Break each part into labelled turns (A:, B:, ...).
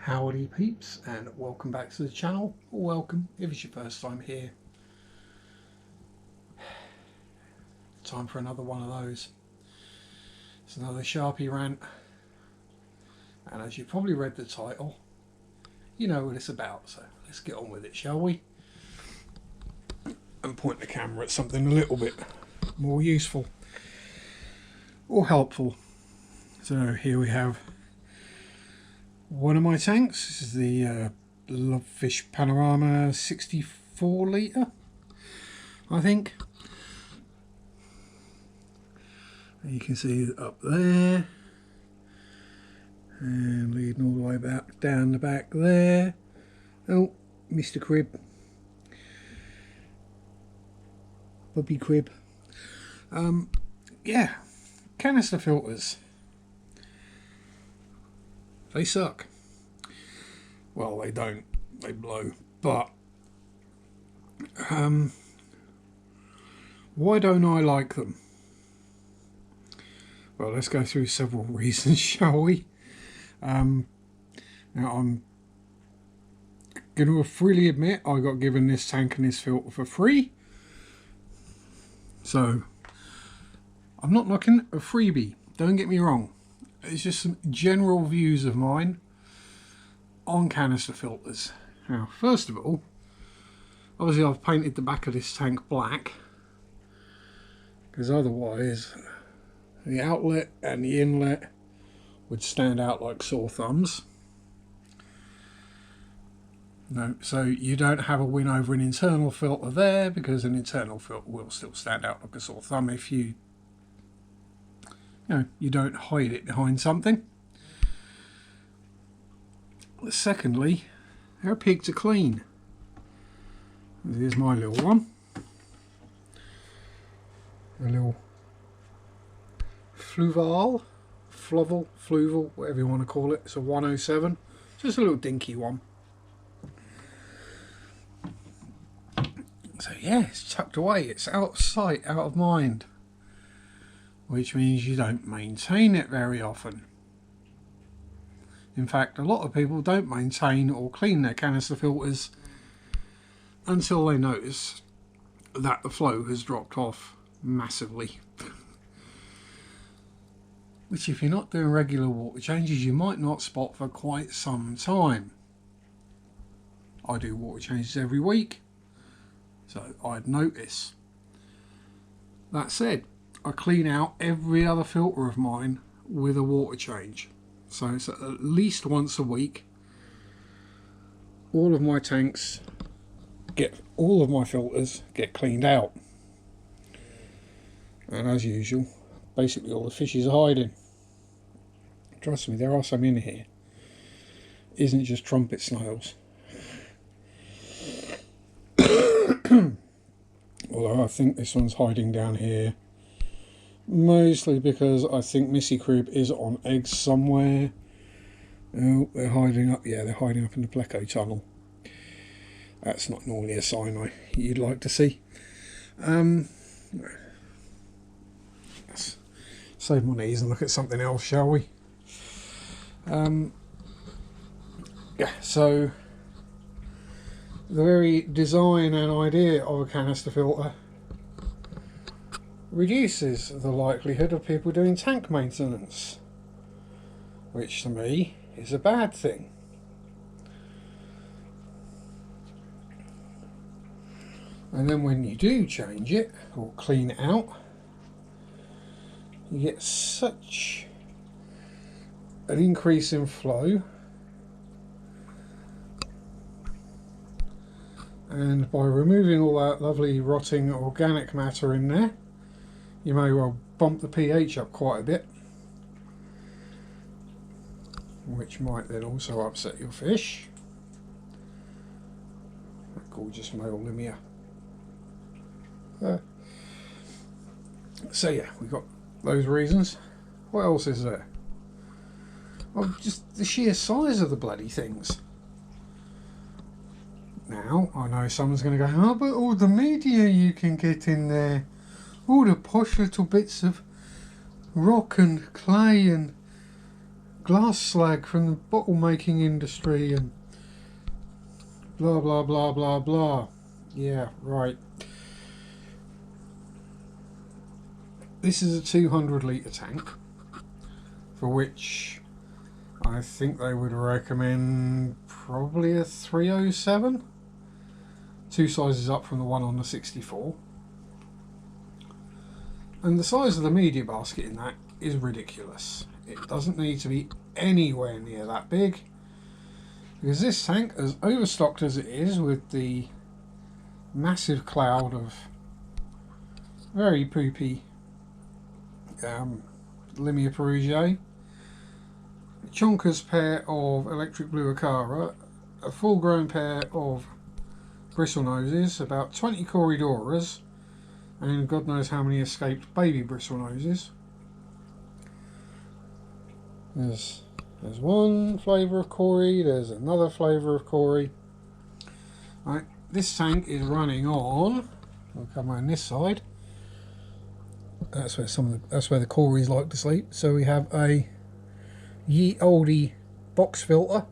A: Howdy peeps, and welcome back to the channel, or welcome if it's your first time here. Time for another one of those. It's another Sharpie rant, and as you probably read the title, you know what it's about, so let's get on with it, shall we? And point the camera at something a little bit more useful or helpful. So here we have one of my tanks. This is the Lovefish Panorama 64 litre, I think. And you can see it up there, and leading all the way back down the back there. Oh, Mr. Crib, Bubby Crib. Yeah, canister filters. They suck. Well, they don't. They blow. But why don't I like them? Well, let's go through several reasons, shall we? Now, I'm going to freely admit I got given this tank and this filter for free. So, I'm not knocking a freebie. Don't get me wrong. It's just some general views of mine on canister filters. Now, first of all, obviously I've painted the back of this tank black, because otherwise the outlet and the inlet would stand out like sore thumbs. No, so you don't have a win over an internal filter there, because an internal filter will still stand out like a sore thumb if you don't hide it behind something. Secondly, our pigs are clean. Here's my little one. A little fluval, whatever you want to call it. It's a 107. Just a little dinky one. So yeah, it's tucked away. It's out of sight, out of mind. Which means you don't maintain it very often. In fact, a lot of people don't maintain or clean their canister filters until they notice that the flow has dropped off massively. Which, if you're not doing regular water changes, you might not spot for quite some time. I do water changes every week, so I'd notice. That said, I clean out every other filter of mine with a water change. So it's at least once a week. All of my tanks all of my filters get cleaned out. And as usual, basically all the fishes are hiding. Trust me, there are some in here. It isn't just trumpet snails. Although I think this one's hiding down here. Mostly because I think Missy Crib is on eggs somewhere. Oh, they're hiding up. Yeah, they're hiding up in the Pleco tunnel. That's not normally a sign you'd like to see. Let's save my knees and look at something else, shall we? Yeah, so the very design and idea of a canister filter reduces the likelihood of people doing tank maintenance, which to me is a bad thing. And then when you do change it or clean it out, you get such an increase in flow, and by removing all that lovely rotting organic matter in there, you may well bump the pH up quite a bit, which might then also upset your fish. That gorgeous male limia. So yeah, we've got those reasons. What else is there? Well, just the sheer size of the bloody things. Now, I know someone's going to go, oh, but all the media you can get in there. All the posh little bits of rock and clay and glass slag from the bottle making industry and blah blah blah blah blah. Yeah, right. This is a 200 litre tank, for which I think they would recommend probably a 307, two sizes up from the one on the 64. And the size of the media basket in that is ridiculous. It doesn't need to be anywhere near that big, because this tank, as overstocked as it is with the massive cloud of very poopy Limia Perugiae, a chonker's pair of electric blue Acara, a full grown pair of bristle noses, about 20 Corridoras, and God knows how many escaped baby bristle noses. There's one flavour of Corey, there's another flavour of Corey. Right, this tank is running on, I'll come around this side, that's where the Corys like to sleep. So we have a ye olde box filter,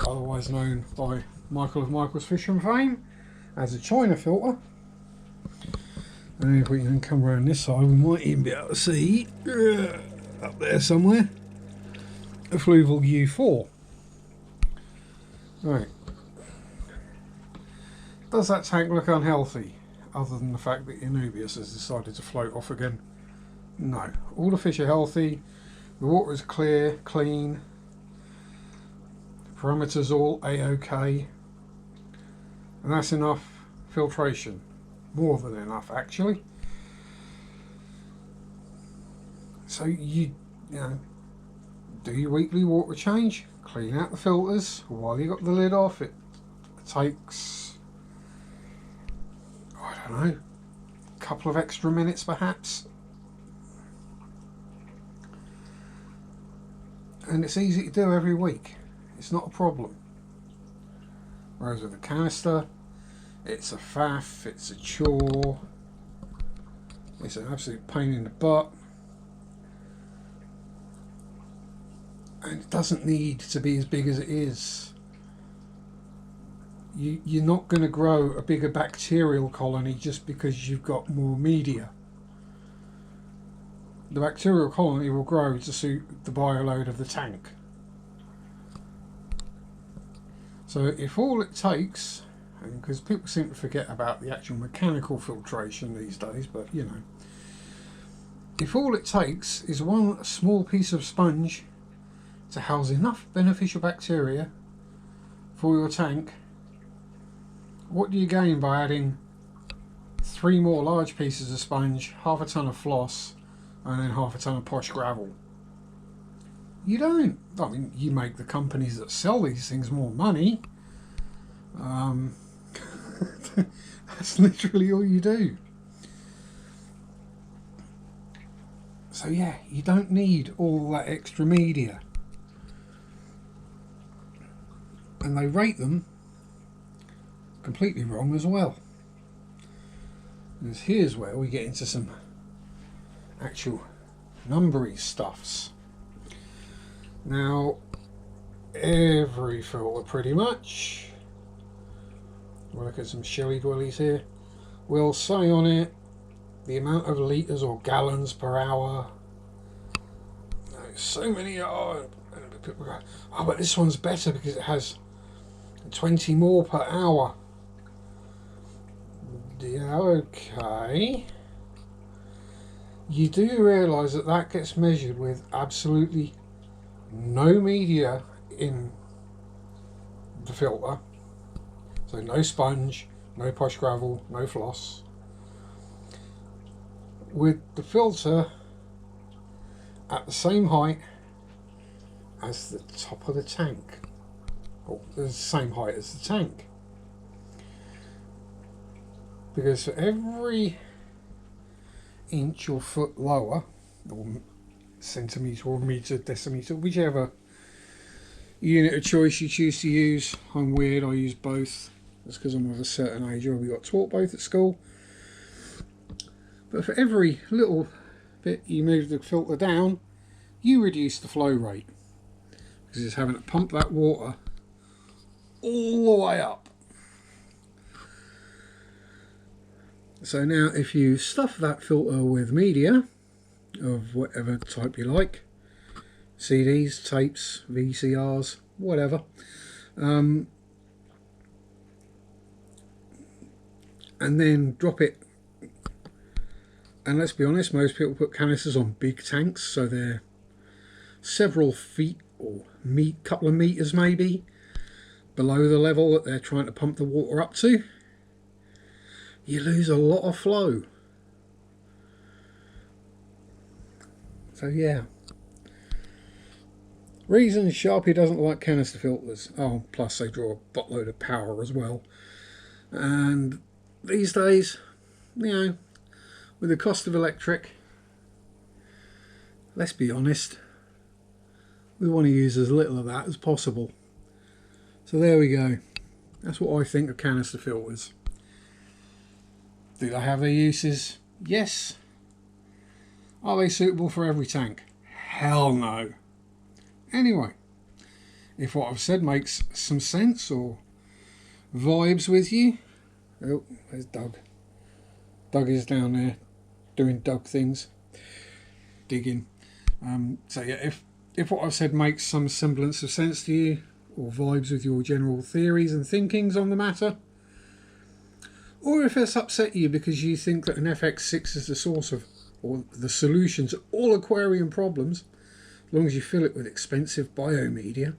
A: otherwise known by Michael of Michael's Fishing fame as a China filter. And if we can come around this side, we might even be able to see up there somewhere a Fluval U4. Right. Does that tank look unhealthy, other than the fact that Anubius has decided to float off again? No. All the fish are healthy, the water is clear, clean, the parameters all A-OK, and that's enough filtration. More than enough, actually. So you know, do your weekly water change, clean out the filters while you got the lid off. It takes, I don't know, a couple of extra minutes perhaps, and it's easy to do every week. It's not a problem. Whereas with a canister, it's a faff, it's a chore, it's an absolute pain in the butt, and it doesn't need to be as big as it is. You're not going to grow a bigger bacterial colony just because you've got more media. The bacterial colony will grow to suit the bioload of the tank. So if all it takes, because people seem to forget about the actual mechanical filtration these days, but you know, if all it takes is one small piece of sponge to house enough beneficial bacteria for your tank, what do you gain by adding 3 more large pieces of sponge, half a ton of floss, and then half a ton of posh gravel? You don't. I mean, you make the companies that sell these things more money. That's literally all you do. So yeah, you don't need all that extra media. And they rate them completely wrong as well. Because here's where we get into some actual numbery stuffs. Now, every filter pretty much, we'll look at some shelly dwellies here, will say on it the amount of litres or gallons per hour. So many are, people go, oh, but this one's better because it has 20 more per hour. Yeah, okay. You do realise that that gets measured with absolutely no media in the filter. So no sponge, no posh gravel, no floss. With the filter at the same height as the top of the tank. Or the same height as the tank. Because for every inch or foot lower, or centimetre or metre, decimetre, whichever unit of choice you choose to use. I'm weird, I use both. That's because I'm of a certain age, or we got taught both at school. But for every little bit you move the filter down, you reduce the flow rate because it's having to pump that water all the way up. So now if you stuff that filter with media of whatever type you like, CDs, tapes, VCRs, whatever, and then drop it, and let's be honest, most people put canisters on big tanks, so they're several feet or couple of meters maybe below the level that they're trying to pump the water up to. You lose a lot of flow. So yeah, reasons Sharpie doesn't like canister filters. Oh, plus they draw a buttload of power as well. And these days, you know, with the cost of electric, let's be honest, we want to use as little of that as possible. So there we go. That's what I think of canister filters. Do they have their uses? Yes. Are they suitable for every tank? Hell no. Anyway, if what I've said makes some sense or vibes with you... Oh, there's Doug. Doug is down there doing Doug things. Digging. So yeah, if what I've said makes some semblance of sense to you, or vibes with your general theories and thinkings on the matter, or if it's upset you because you think that an FX6 is the source of, or the solution to all aquarium problems, as long as you fill it with expensive biomedia,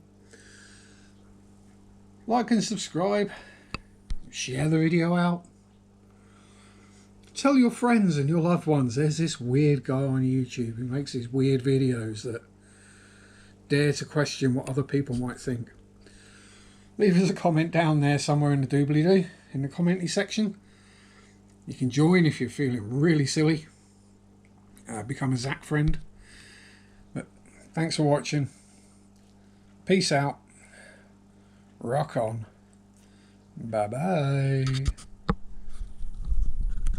A: like and subscribe, share the video out, tell your friends and your loved ones there's this weird guy on YouTube who makes these weird videos that dare to question what other people might think. Leave us a comment down there somewhere in the doobly-doo, in the commenty section. You can join if you're feeling really silly. Become a Zach friend. But thanks for watching. Peace out. Rock on. Bye bye.